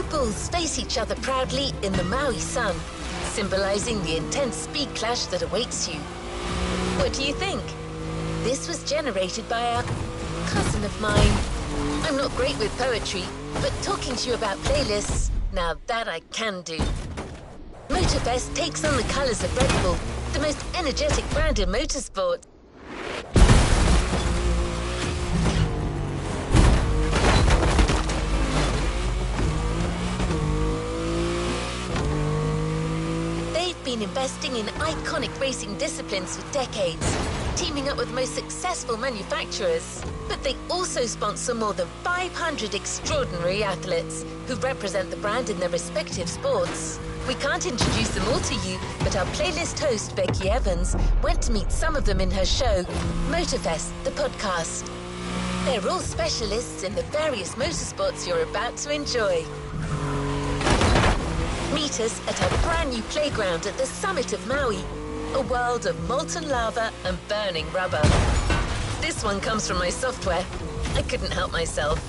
bulls face each other proudly in the Maui sun, symbolizing the intense speed clash that awaits you. What do you think? This was generated by a cousin of mine. I'm not great with poetry, but talking to you about playlists, now that I can do. Motorfest takes on the colors of Red Bull, the most energetic brand in motorsport. They've been investing in iconic racing disciplines for decades, teaming up with the most successful manufacturers. But they also sponsor more than 500 extraordinary athletes who represent the brand in their respective sports. We can't introduce them all to you, but our playlist host, Becky Evans, went to meet some of them in her show, Motorfest, the podcast. They're all specialists in the various motorsports you're about to enjoy. Meet us at our brand new playground at the summit of Maui, a world of molten lava and burning rubber. This one comes from my software. I couldn't help myself.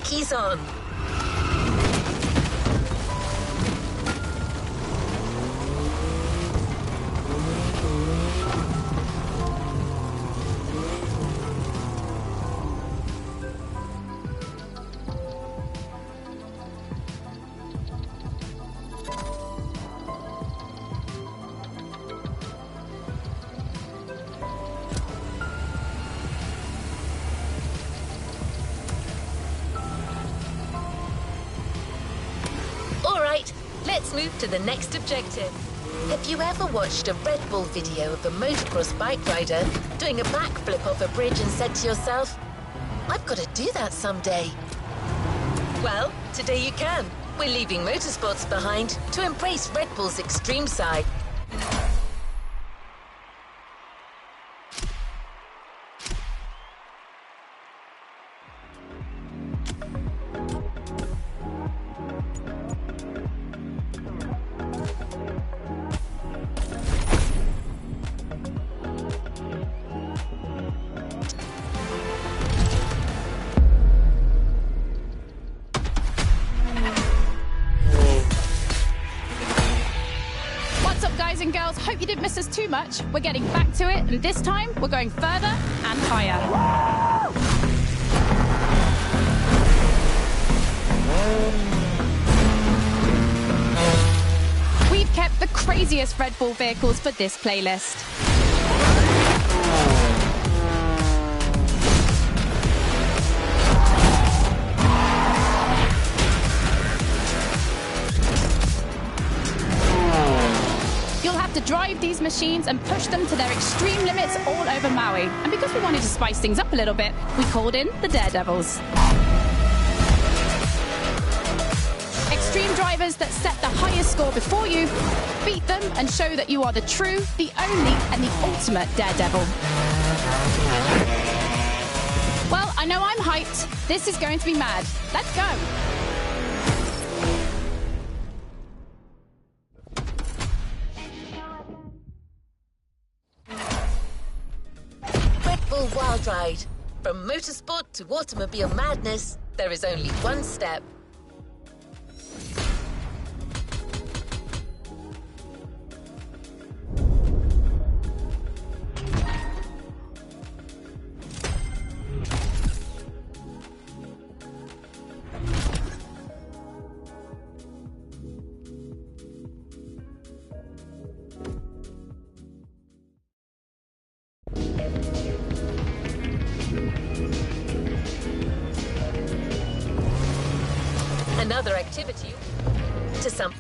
Blinkies on. Let's move to the next objective. Have you ever watched a Red Bull video of a motocross bike rider doing a backflip off a bridge and said to yourself, I've got to do that someday? Well, today you can. We're leaving motorsports behind to embrace Red Bull's extreme side. And girls, hope you didn't miss us too much. We're getting back to it, and this time we're going further and higher. We've kept the craziest Red Bull vehicles for this playlist. To drive these machines and push them to their extreme limits all over Maui. And because we wanted to spice things up a little bit, we called in the Daredevils. Extreme drivers that set the highest score before you, beat them and show that you are the true, the only and the ultimate Daredevil. Well, I know I'm hyped. This is going to be mad. Let's go. Wild ride. From motorsport to automobile madness, there is only one step. Another activity to some.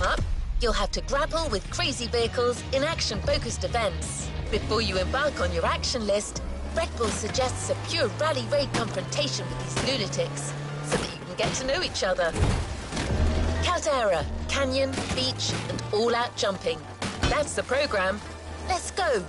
Up, you'll have to grapple with crazy vehicles in action-focused events. Before you embark on your action list, Red Bull suggests a pure rally raid confrontation with these lunatics, so that you can get to know each other. Caldera, canyon, beach, and all-out jumping. That's the program. Let's go!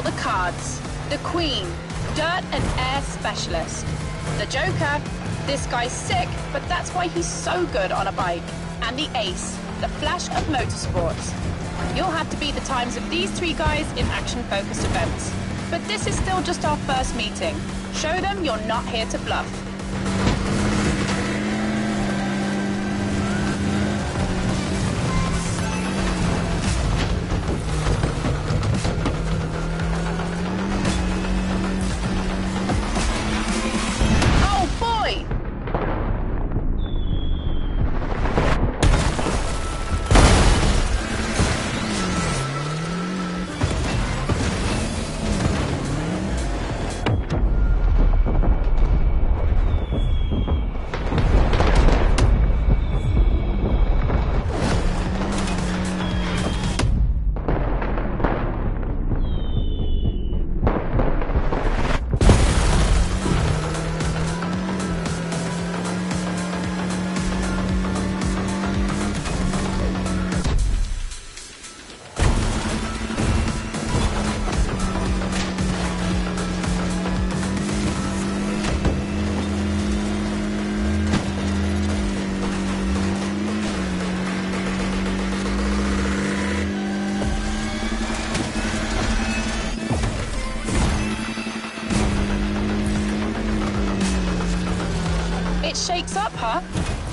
The cards. The Queen, Dirt and Air Specialist. The Joker, this guy's sick, but that's why he's so good on a bike. And the Ace, the Flash of Motorsports. You'll have to beat the times of these three guys in action-focused events. But this is still just our first meeting. Show them you're not here to bluff. it shakes up, huh?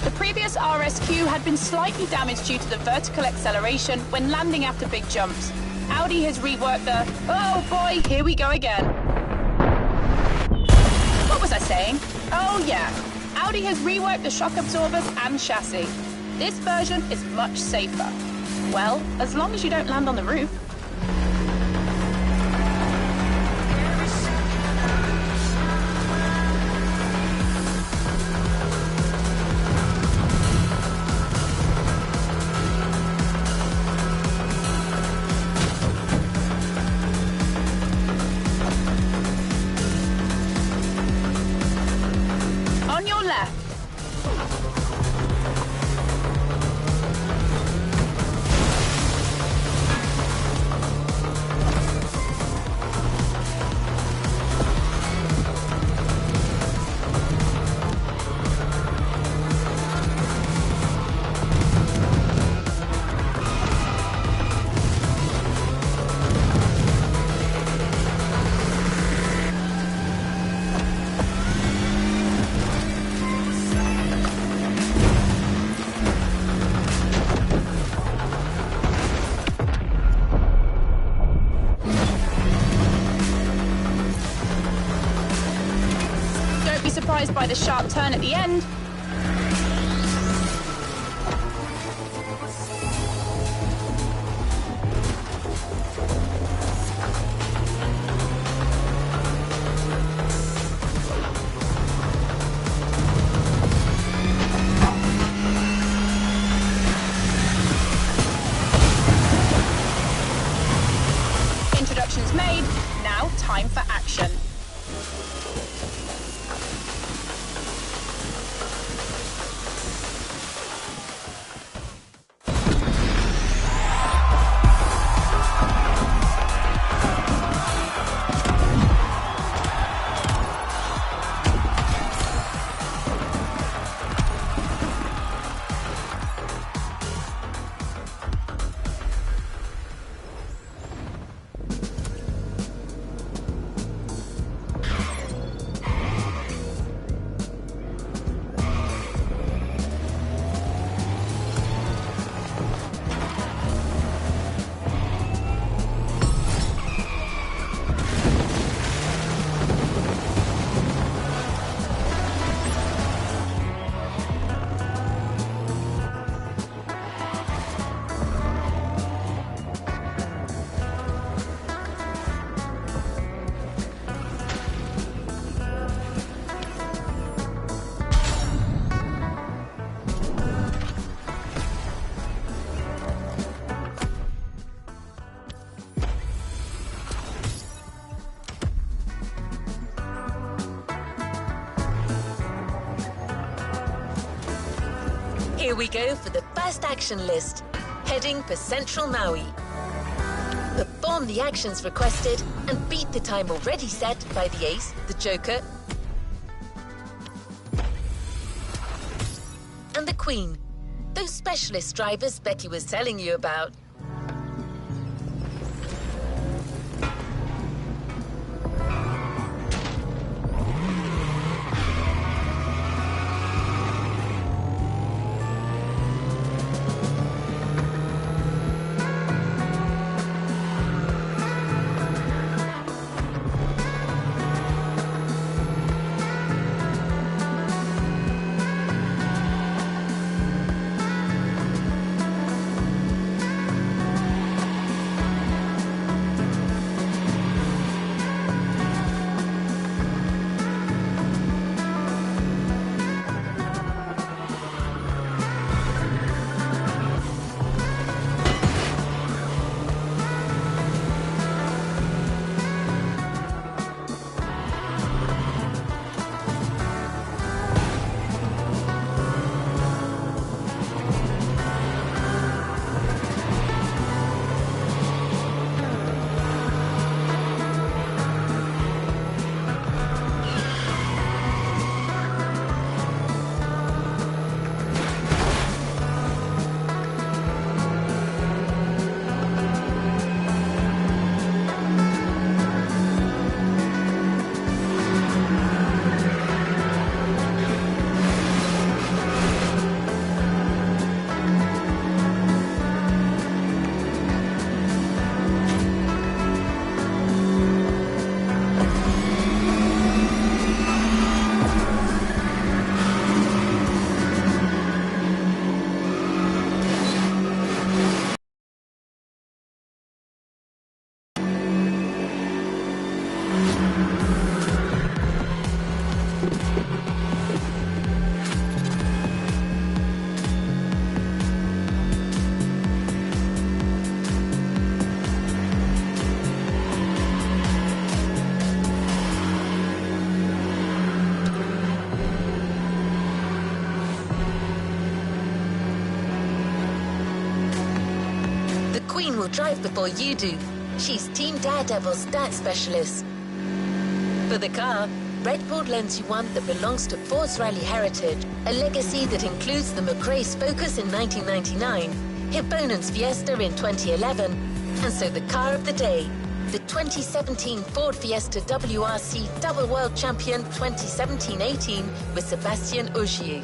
The previous RSQ had been slightly damaged due to the vertical acceleration when landing after big jumps. Audi has reworked the... Oh boy, here we go again. What was I saying? Oh yeah, Audi has reworked the shock absorbers and chassis. This version is much safer. Well, as long as you don't land on the roof. On your left. Surprised by the sharp turn at the end. Introductions made, now time for action. Here we go for the first action list, heading for Central Maui. Perform the actions requested and beat the time already set by the ace, the joker, and the queen, those specialist drivers Becky was telling you about. Queen will drive before you do. She's Team Daredevil's stat specialist. For the car, Red Bull lends you one that belongs to Ford's rally heritage, a legacy that includes the McRae's Focus in 1999, Hibonen's Fiesta in 2011, and so the car of the day, the 2017 Ford Fiesta WRC Double World Champion 2017-18 with Sébastien Ogier.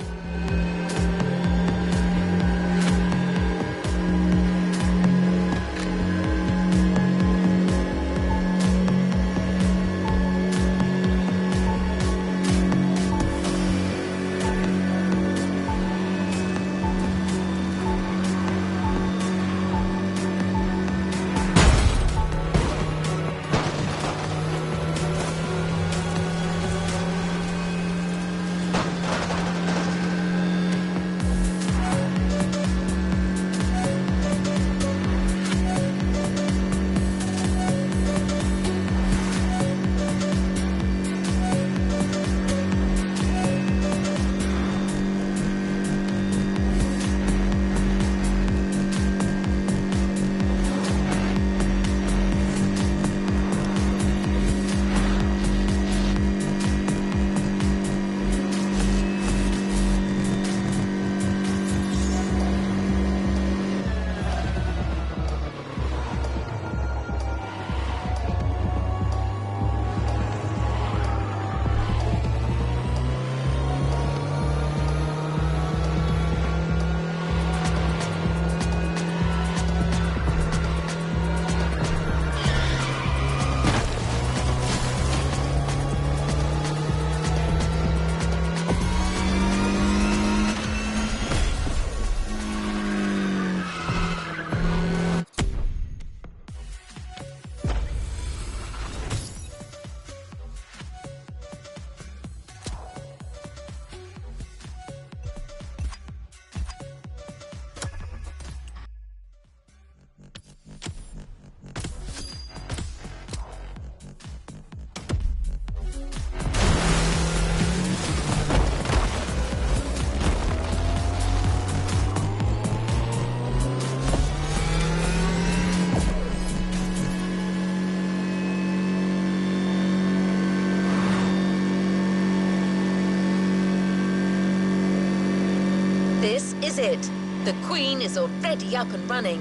This is it. The Queen is already up and running.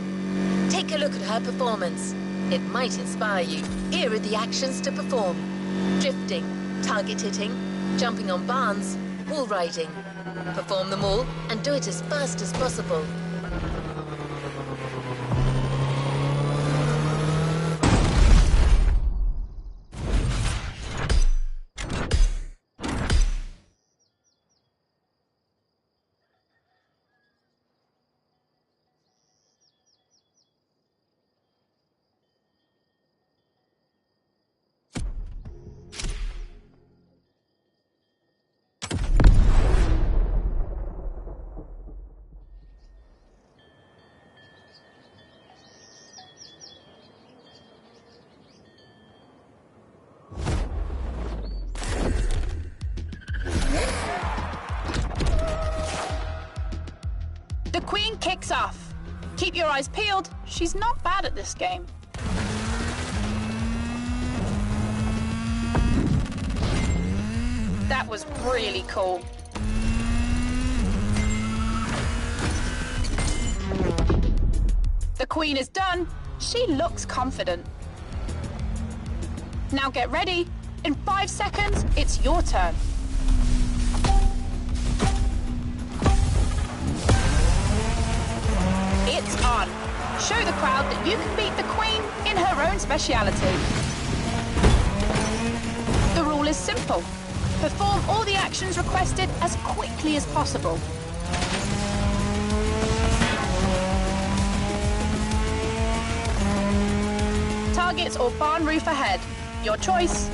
Take a look at her performance. It might inspire you. Here are the actions to perform: drifting, target hitting, jumping on barns, wall riding. Perform them all and do it as fast as possible. The Queen kicks off. Keep your eyes peeled. She's not bad at this game. That was really cool. The Queen is done. She looks confident. Now get ready. In 5 seconds, it's your turn. It's on. Show the crowd that you can beat the Queen in her own speciality. The rule is simple. Perform all the actions requested as quickly as possible. Targets or barn roof ahead. Your choice.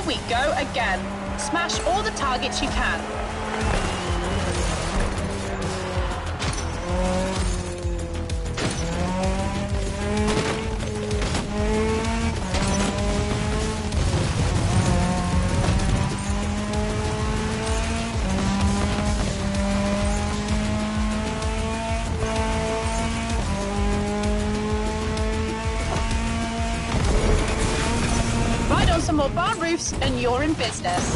we go again. Smash all the targets you can. Ride on some more barn roofs and you're in business.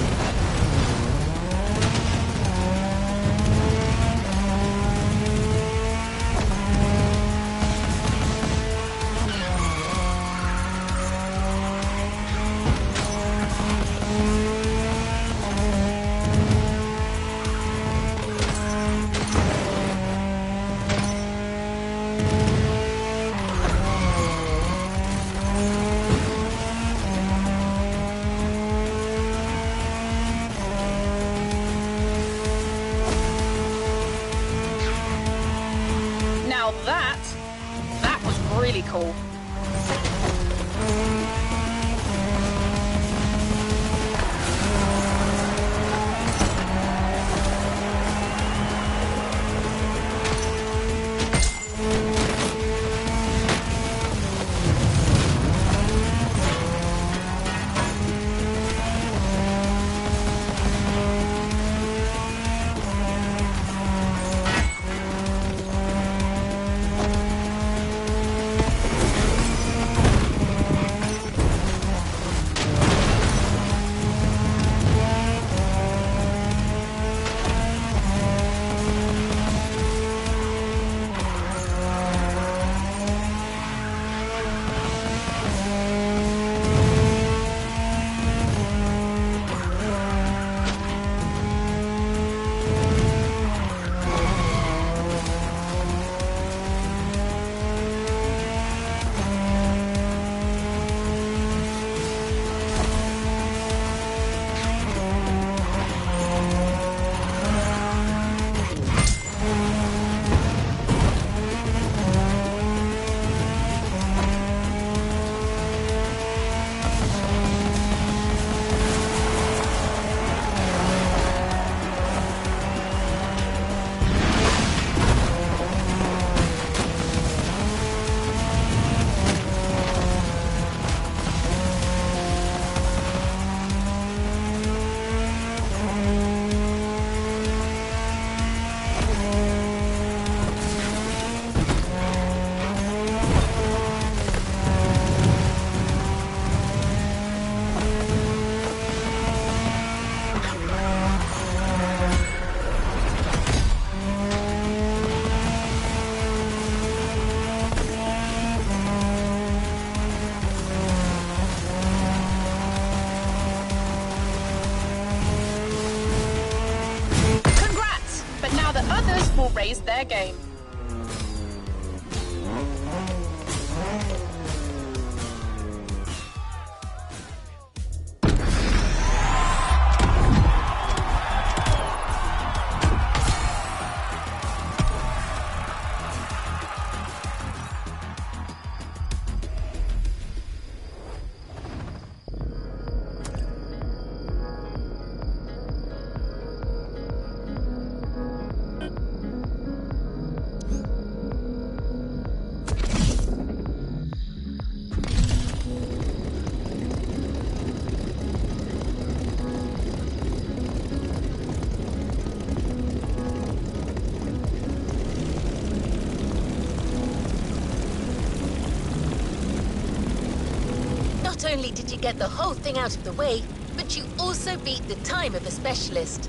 Now that was really cool. Will raise their game. Not only did you get the whole thing out of the way, but you also beat the time of a specialist.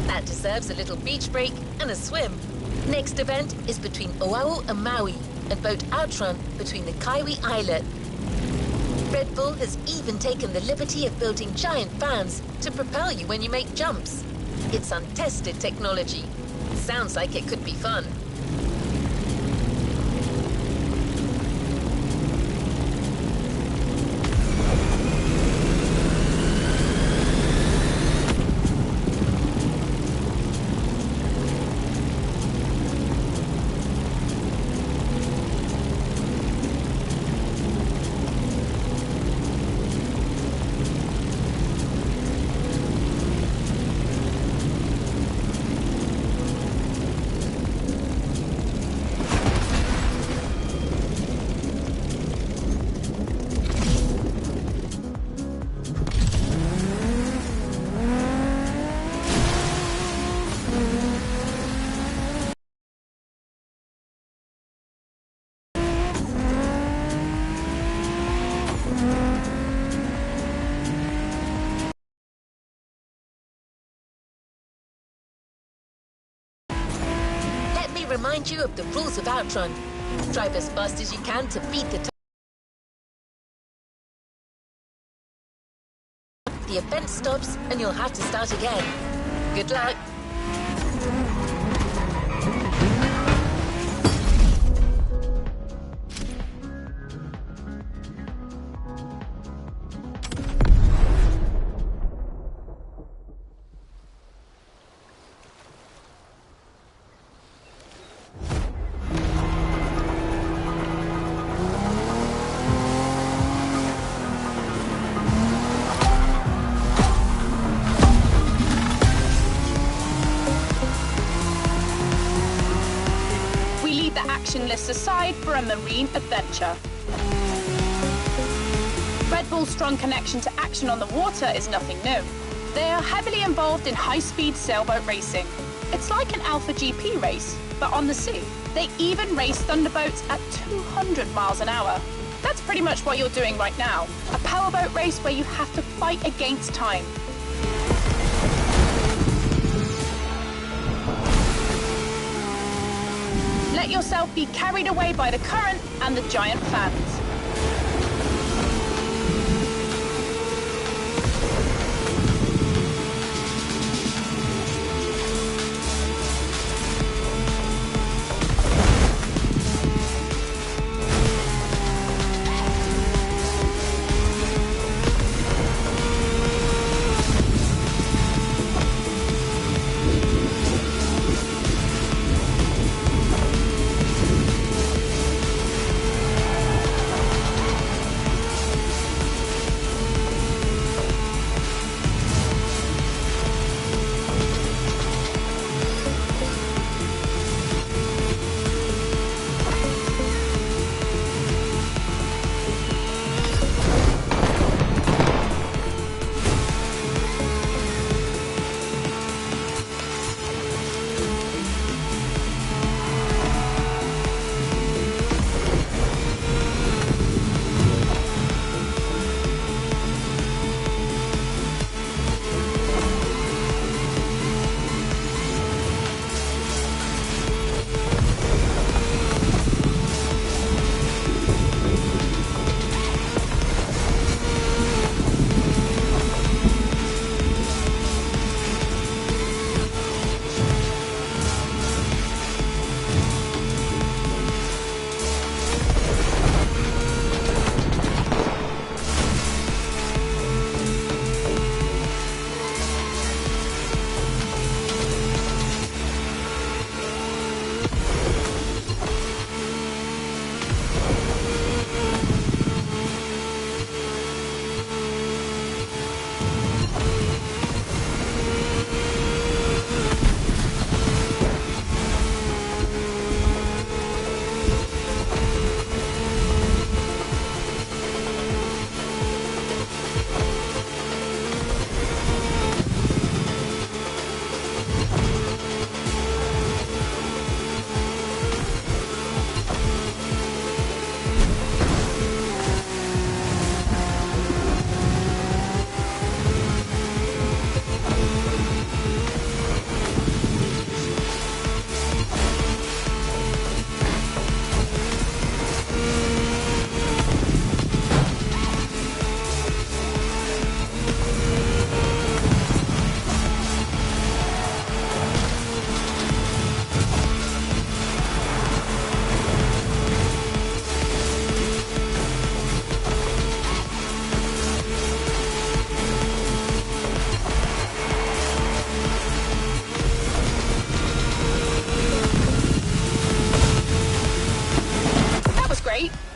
That deserves a little beach break and a swim. Next event is between Oahu and Maui, and boat outrun between the Kaiwi Islet. Red Bull has even taken the liberty of building giant fans to propel you when you make jumps. It's untested technology. Sounds like it could be fun. remind you of the rules of Outrun. Drive as fast as you can to beat the The event stops and you'll have to start again. Good luck. Actionless aside for a marine adventure. Red Bull's strong connection to action on the water is nothing new. They are heavily involved in high-speed sailboat racing. It's like an Alpha GP race, but on the sea. They even race thunderboats at 200 miles an hour. That's pretty much what you're doing right now. A powerboat race where you have to fight against time. Let yourself be carried away by the current and the giant fans.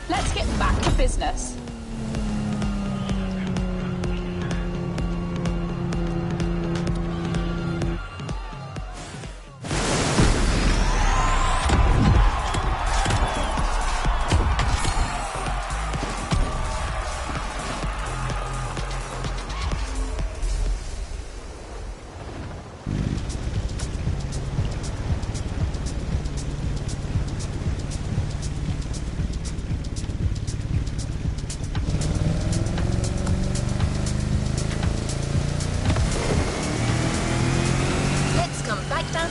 Let's get back to business.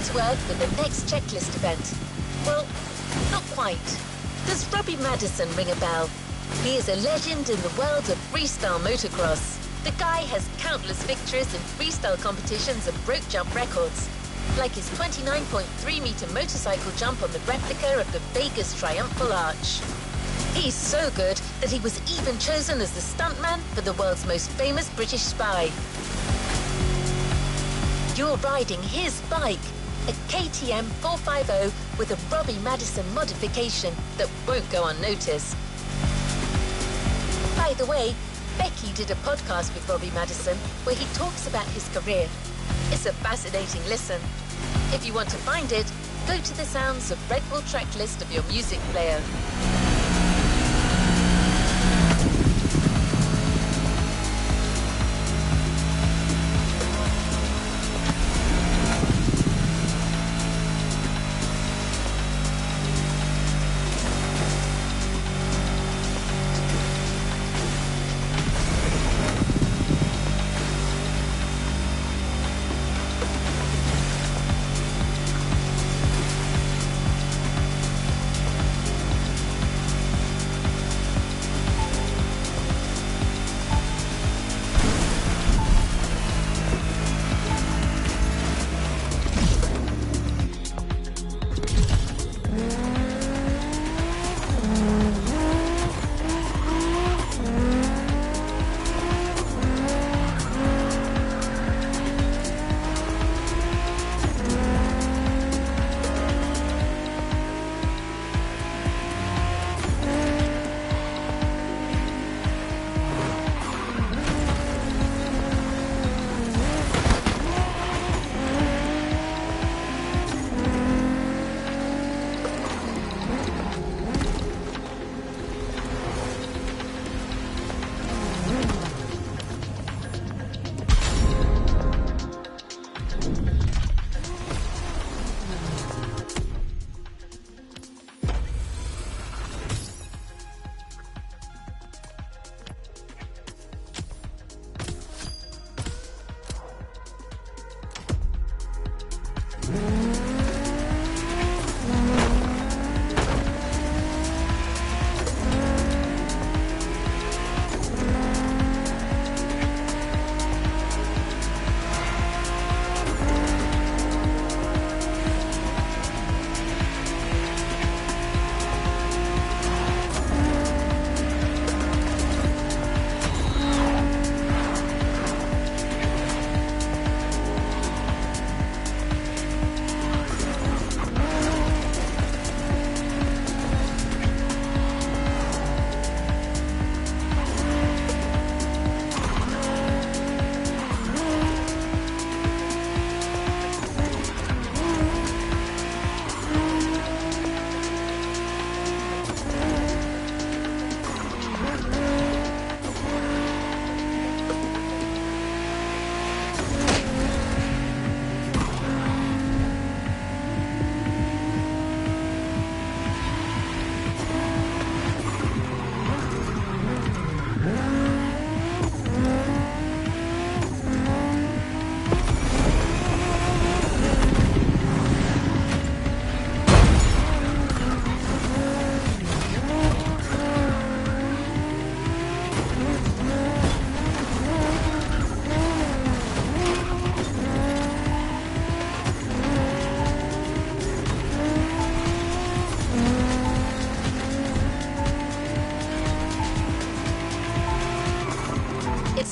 To Earth for the next checklist event. Well, not quite. Does Robbie Madison ring a bell? He is a legend in the world of freestyle motocross. The guy has countless victories in freestyle competitions and rope jump records, like his 29.3-meter motorcycle jump on the replica of the Vegas Triumphal Arch. He's so good that he was even chosen as the stuntman for the world's most famous British spy. You're riding his bike, a KTM 450 with a Robbie Madison modification that won't go unnoticed. By the way, Becky did a podcast with Robbie Madison where he talks about his career. It's a fascinating listen. If you want to find it, go to the sounds of Red Bull track list of your music player.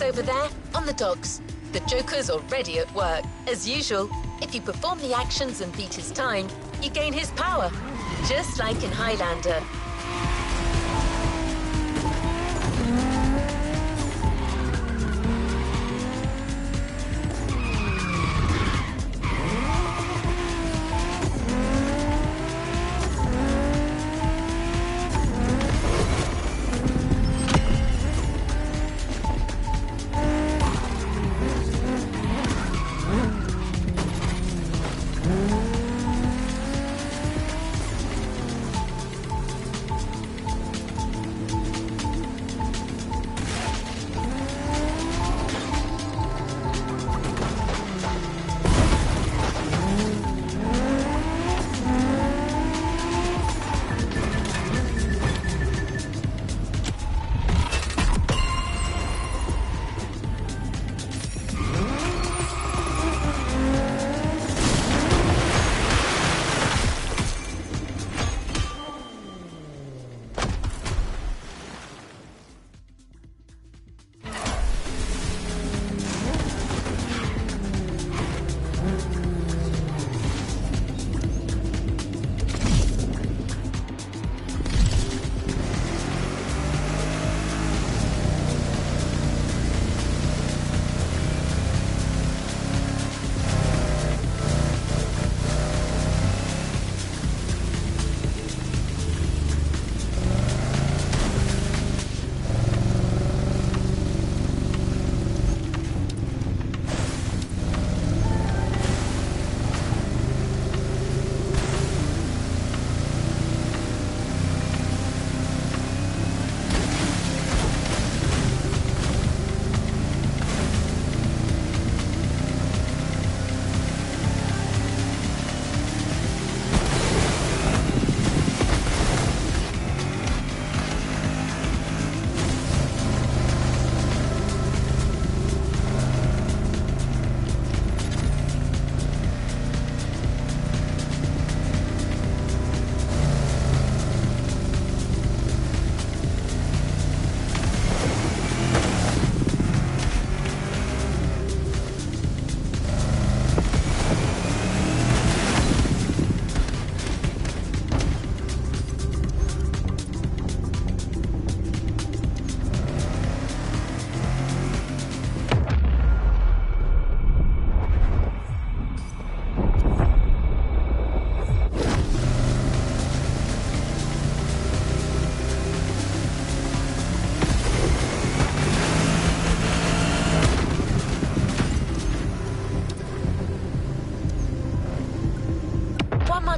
Over there, on the docks. The Joker's already at work. As usual, if you perform the actions and beat his time, you gain his power. Just like in Highlander.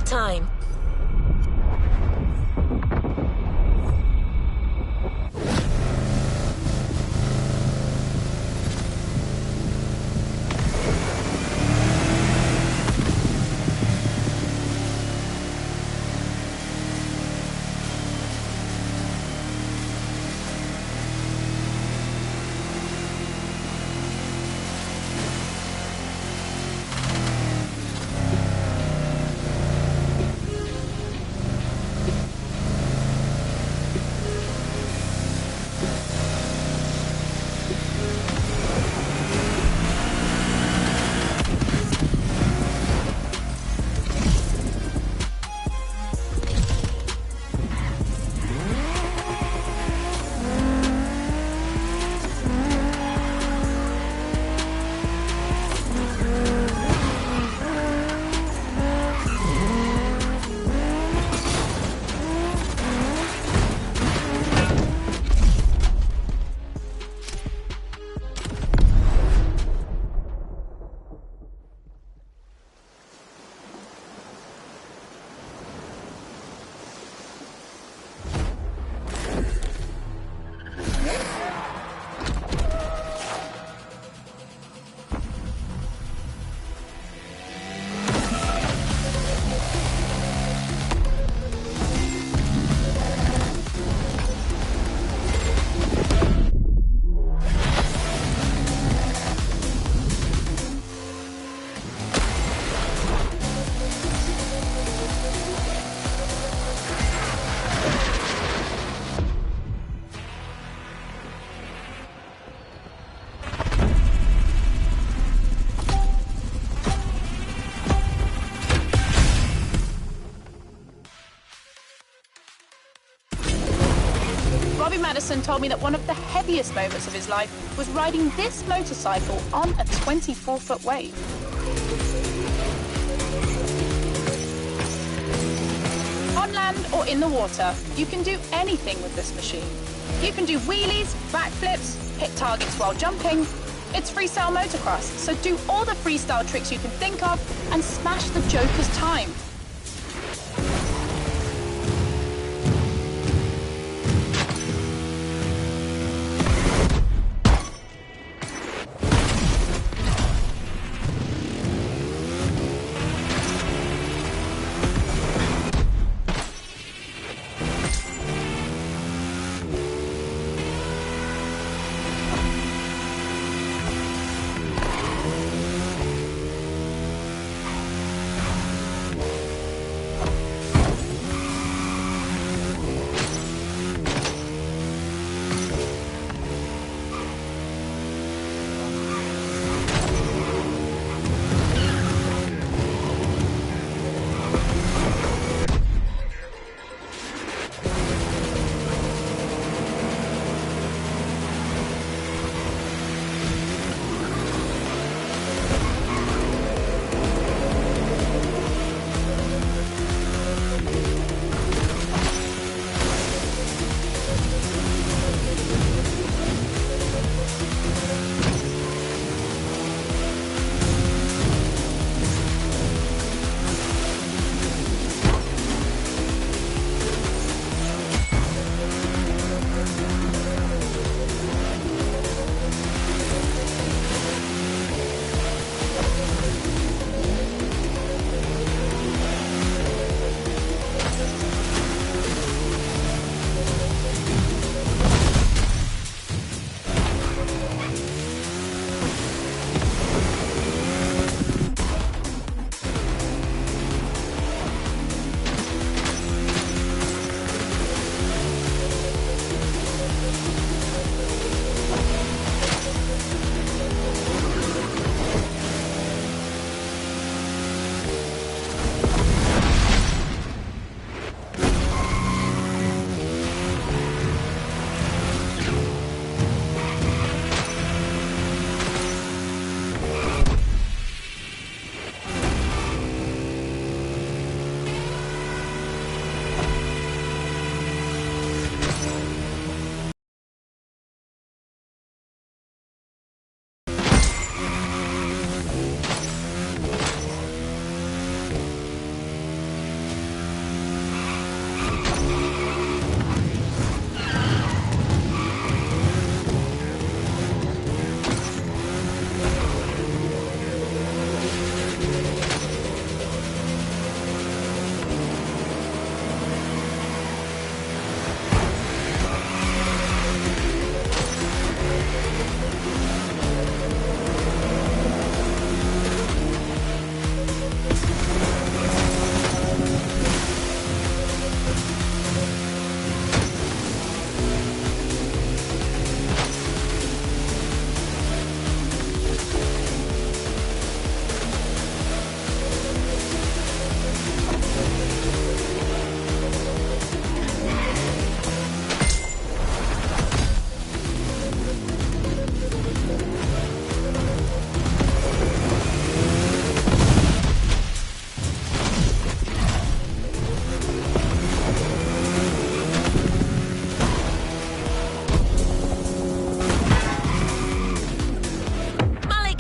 about time. Madison told me that one of the heaviest moments of his life was riding this motorcycle on a 24-foot wave. On land or in the water, you can do anything with this machine. You can do wheelies, backflips, hit targets while jumping. It's freestyle motocross, so do all the freestyle tricks you can think of and smash the Joker's time.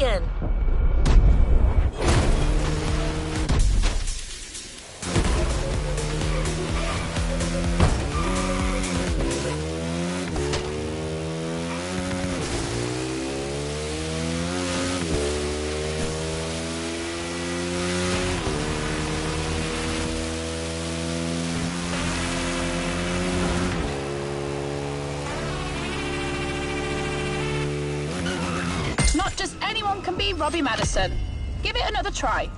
again. Not just anyone can be Robbie Madison. Give it another try.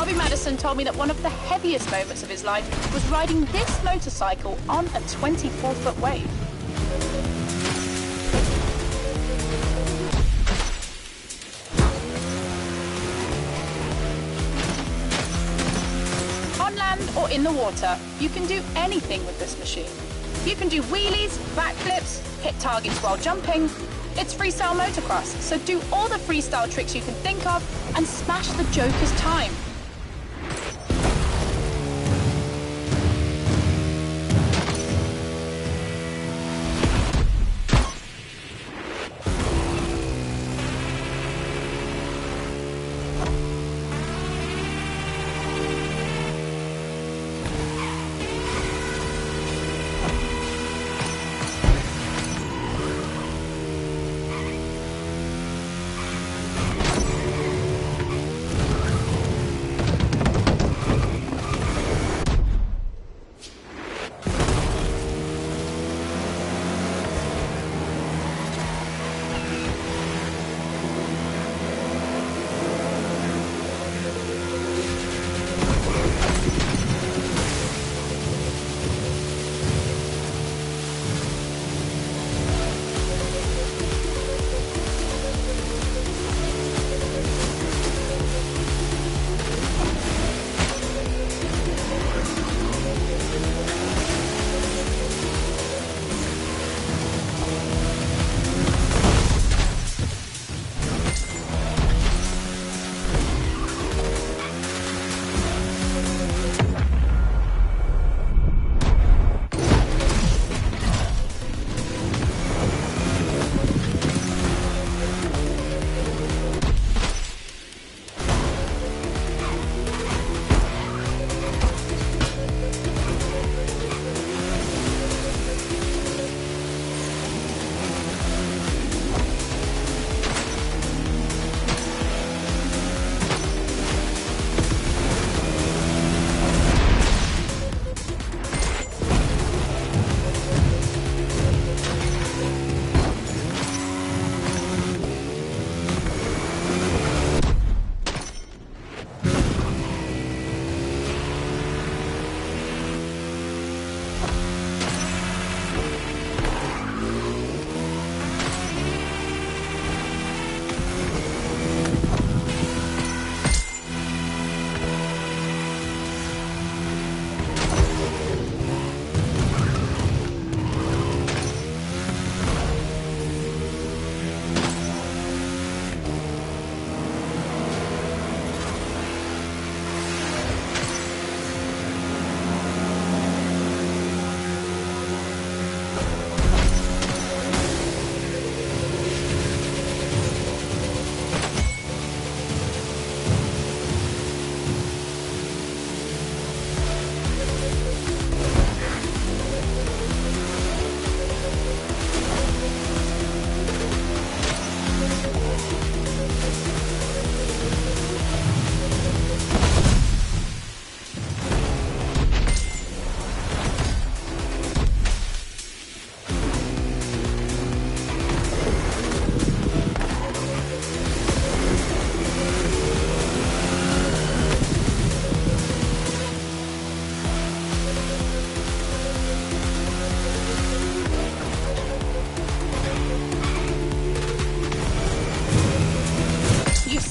Robbie Madison told me that one of the heaviest moments of his life was riding this motorcycle on a 24-foot wave. On land or in the water, you can do anything with this machine. You can do wheelies, backflips, hit targets while jumping. It's freestyle motocross, so do all the freestyle tricks you can think of and smash the Joker's time.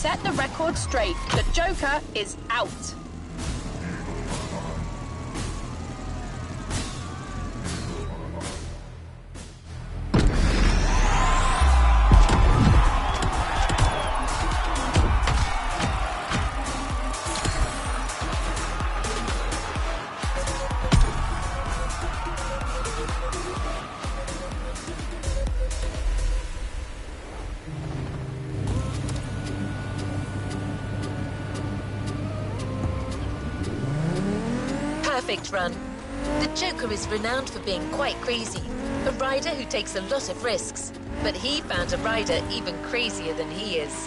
set the record straight. The Joker is out. perfect run. The Joker is renowned for being quite crazy, a rider who takes a lot of risks, but he found a rider even crazier than he is.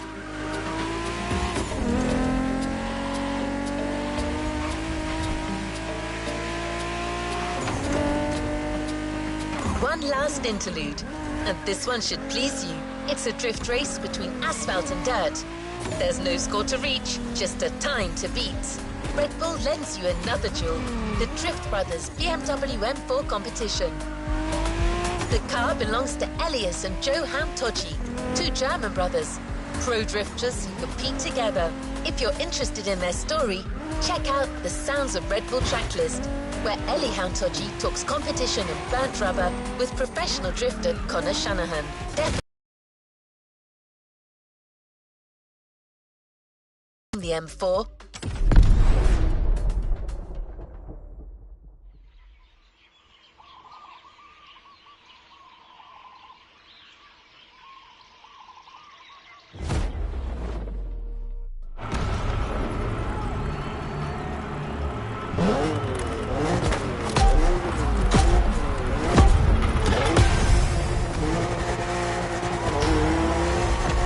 One last interlude, and this one should please you. It's a drift race between asphalt and dirt. There's no score to reach, just a time to beat. Red Bull lends you another jewel, the Drift Brothers BMW M4 competition. The car belongs to Elias and Joe Hamtoji, two German brothers, pro drifters who compete together. If you're interested in their story, check out the Sounds of Red Bull tracklist, where Eli Hamtoji talks competition and burnt rubber with professional drifter Connor Shanahan. The M4.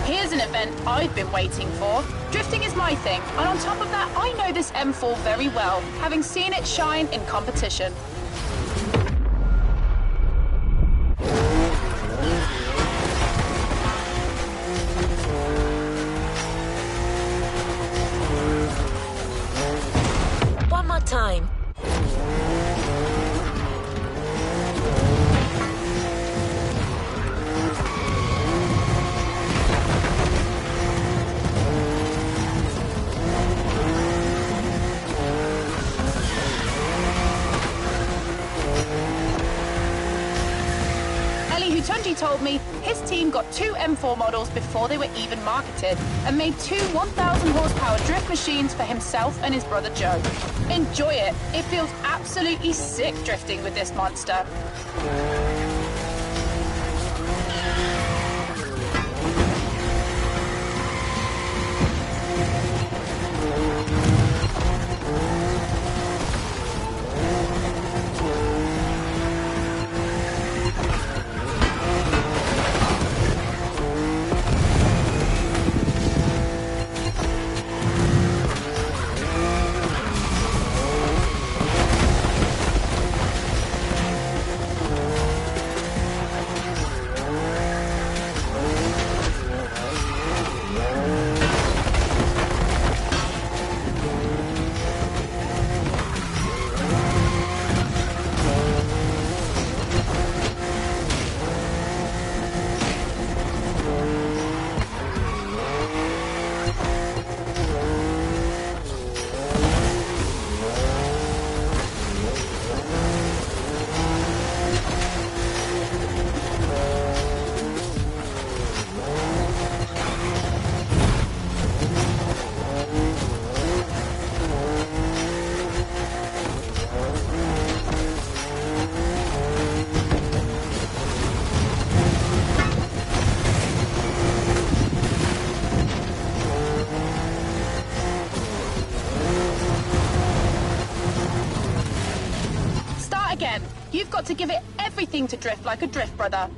Here's an event I've been waiting for. Drifting is my thing, and on top of that, I know this M4 very well, having seen it shine in competition. One more time. Tunji told me his team got two M4 models before they were even marketed and made two 1,000 horsepower drift machines for himself and his brother Joe. Enjoy it. It feels absolutely sick drifting with this monster. You've got to give it everything to drift like a drift brother.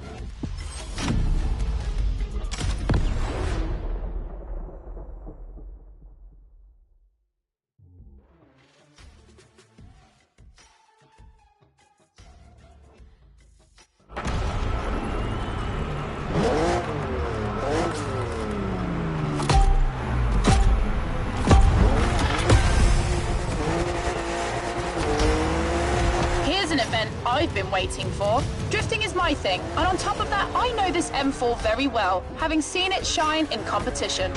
I've been waiting for. Drifting is my thing, and on top of that, I know this M4 very well, having seen it shine in competition.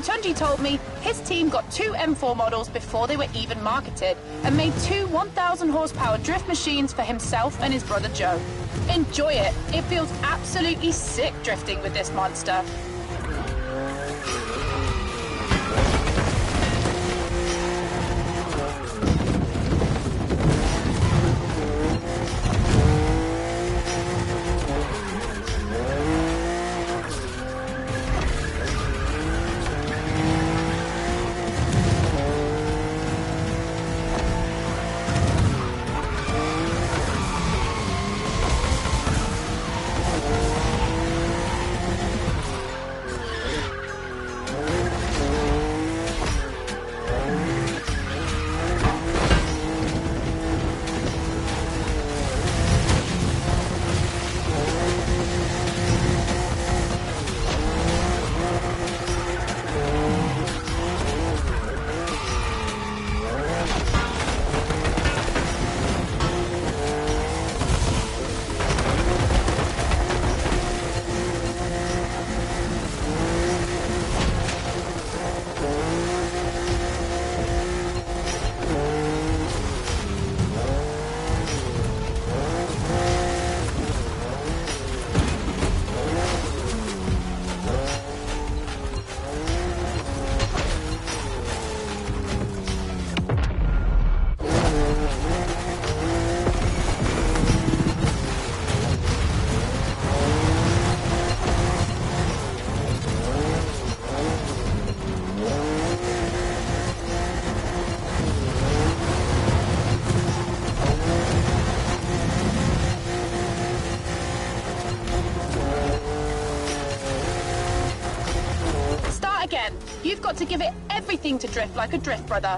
Tunji told me his team got two M4 models before they were even marketed and made two 1,000 horsepower drift machines for himself and his brother Joe. Enjoy it. It feels absolutely sick drifting with this monster. again. You've got to give it everything to drift like a drift brother.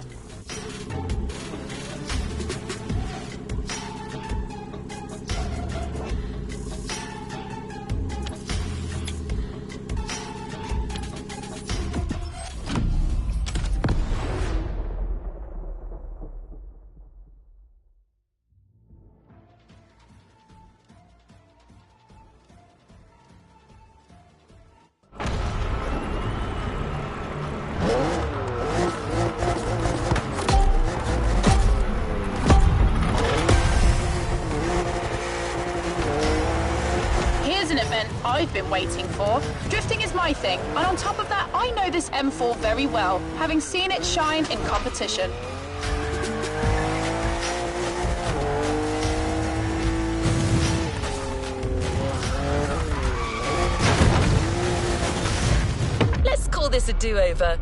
I've been waiting for. Drifting is my thing, and on top of that, I know this M4 very well, having seen it shine in competition. Let's call this a do-over.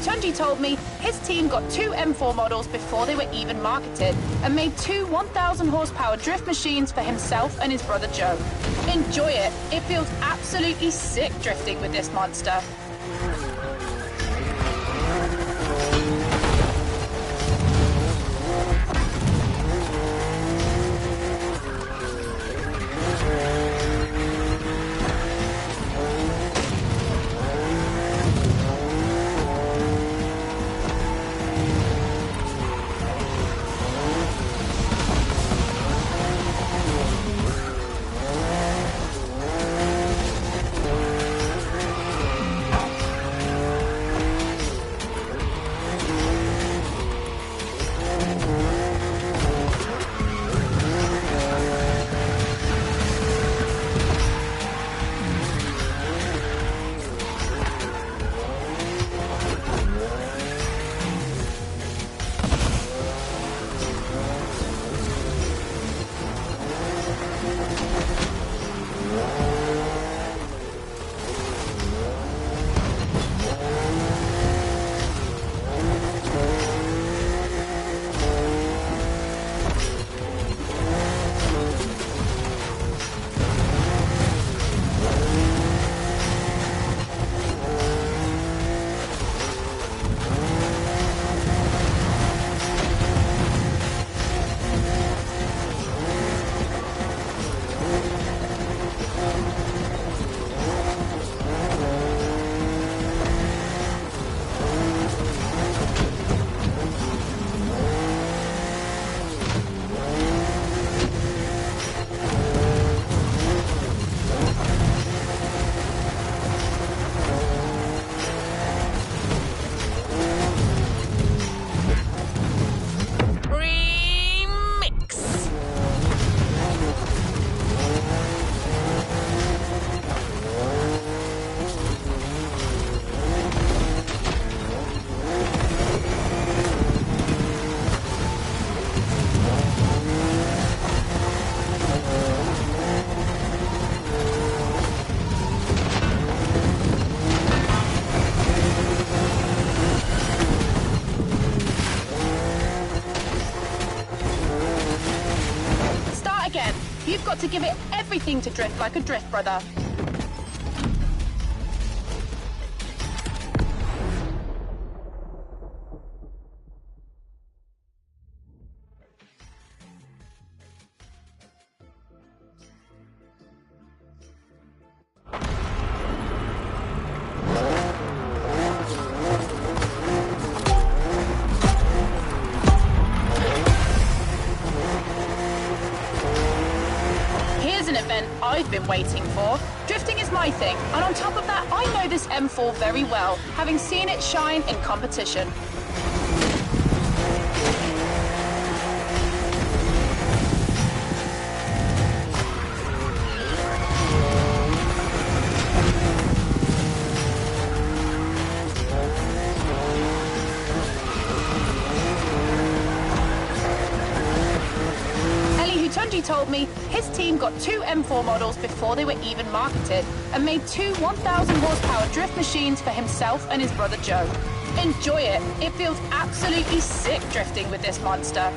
Tunji told me his team got 2 M4 models before they were even marketed and made 2 1,000 horsepower drift machines for himself and his brother Joe. Enjoy it. It feels absolutely sick drifting with this monster. You've got to give it everything to drift like a drift brother. I've been waiting for. Drifting is my thing, and on top of that, I know this M4 very well, having seen it shine in competition. Tunji told me his team got 2 M4 models before they were even marketed and made 2 1,000 horsepower drift machines for himself and his brother Joe. Enjoy it. It feels absolutely sick drifting with this monster.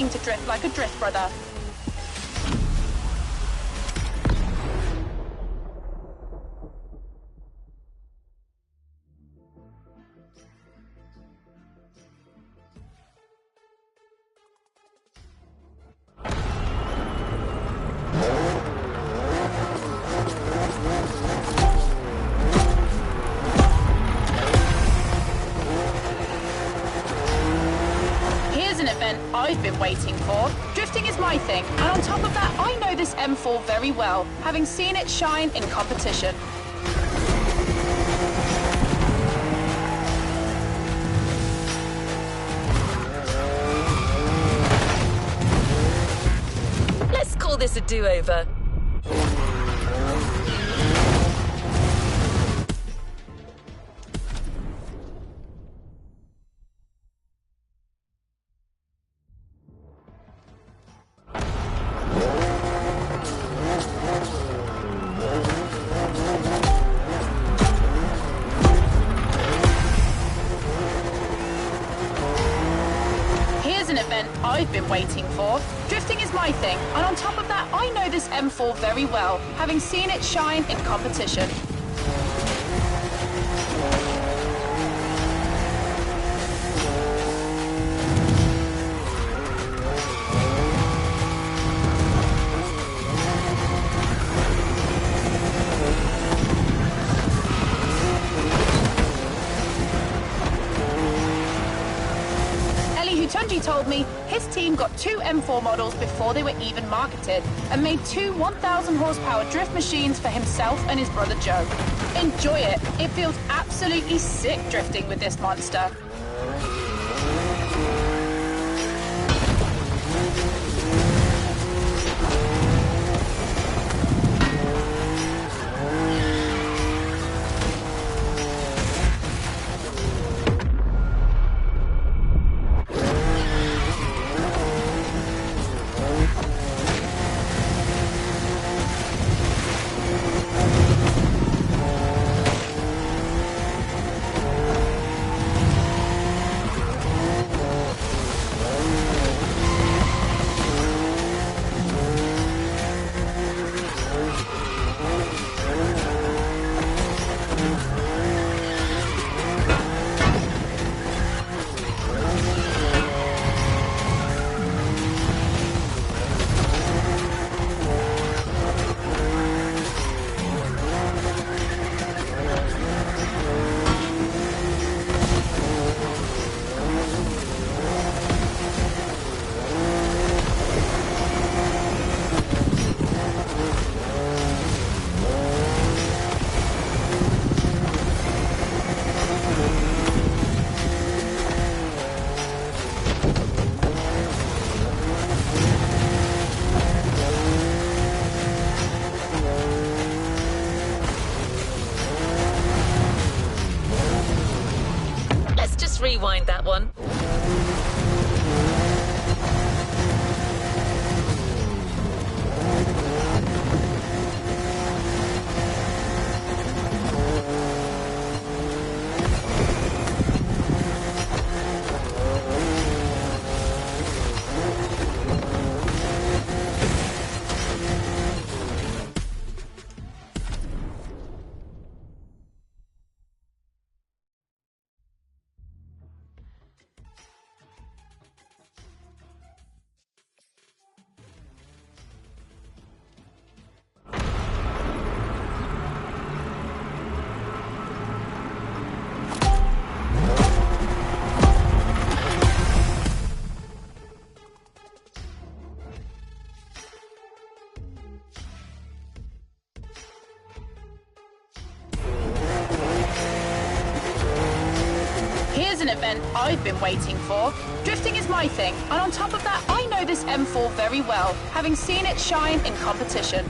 To drift like a drift brother. I've been waiting for. Drifting is my thing, and on top of that, I know this M4 very well, having seen it shine in competition. Let's call this a do-over. I've been waiting for. Drifting is my thing, and on top of that, I know this M4 very well, having seen it shine in competition. Tunji told me his team got 2 M4 models before they were even marketed and made 2 1,000 horsepower drift machines for himself and his brother Joe. Enjoy it. It feels absolutely sick drifting with this monster. event I've been waiting for. Drifting is my thing, and on top of that, I know this M4 very well, having seen it shine in competition.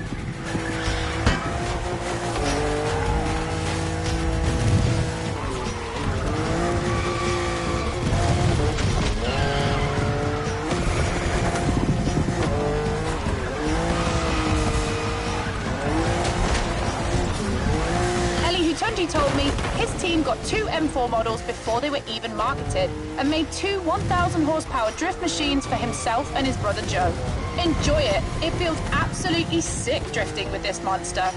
He told me his team got 2 M4 models before they were even marketed and made 2 1,000 horsepower drift machines for himself and his brother Joe. Enjoy it. It feels absolutely sick drifting with this monster.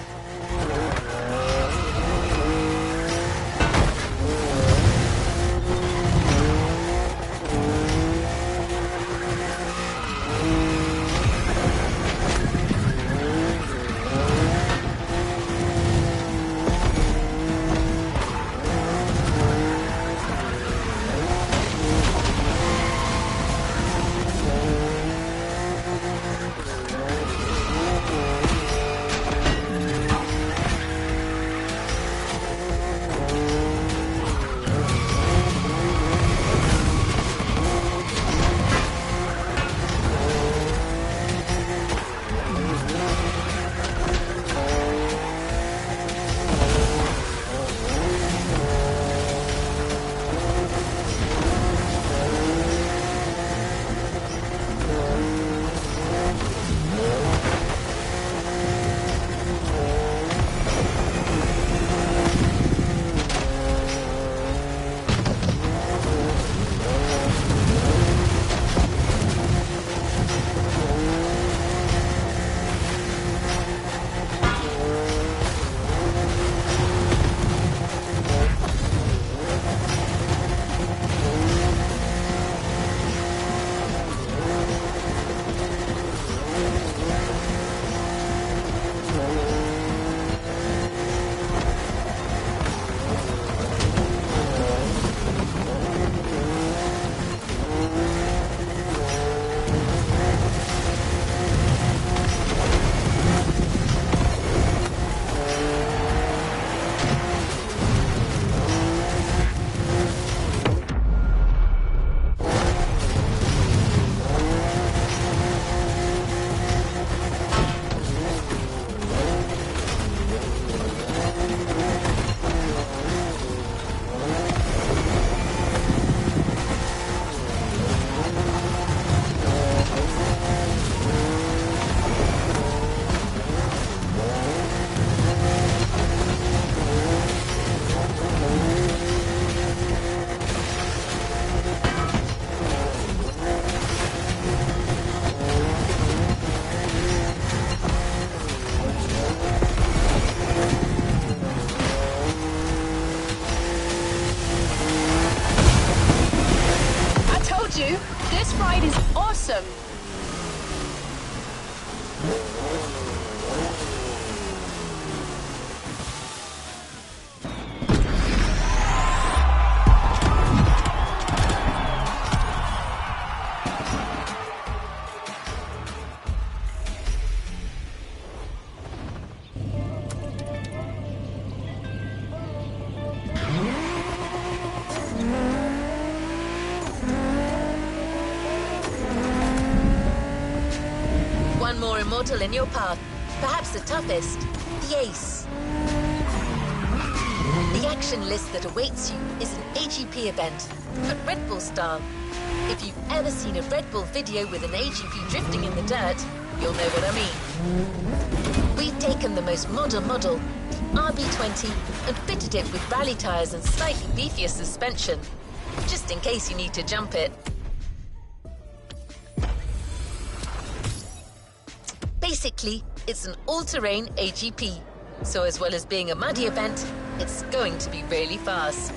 This ride is awesome! One more immortal in your path, perhaps the toughest, the Ace. The action list that awaits you is an AGP event, but Red Bull style. If you've ever seen a Red Bull video with an AGP drifting in the dirt, you'll know what I mean. We've taken the most modern model, the RB20, and fitted it with rally tyres and slightly beefier suspension, just in case you need to jump it. Basically, it's an all-terrain AGP, so as well as being a muddy event, it's going to be really fast.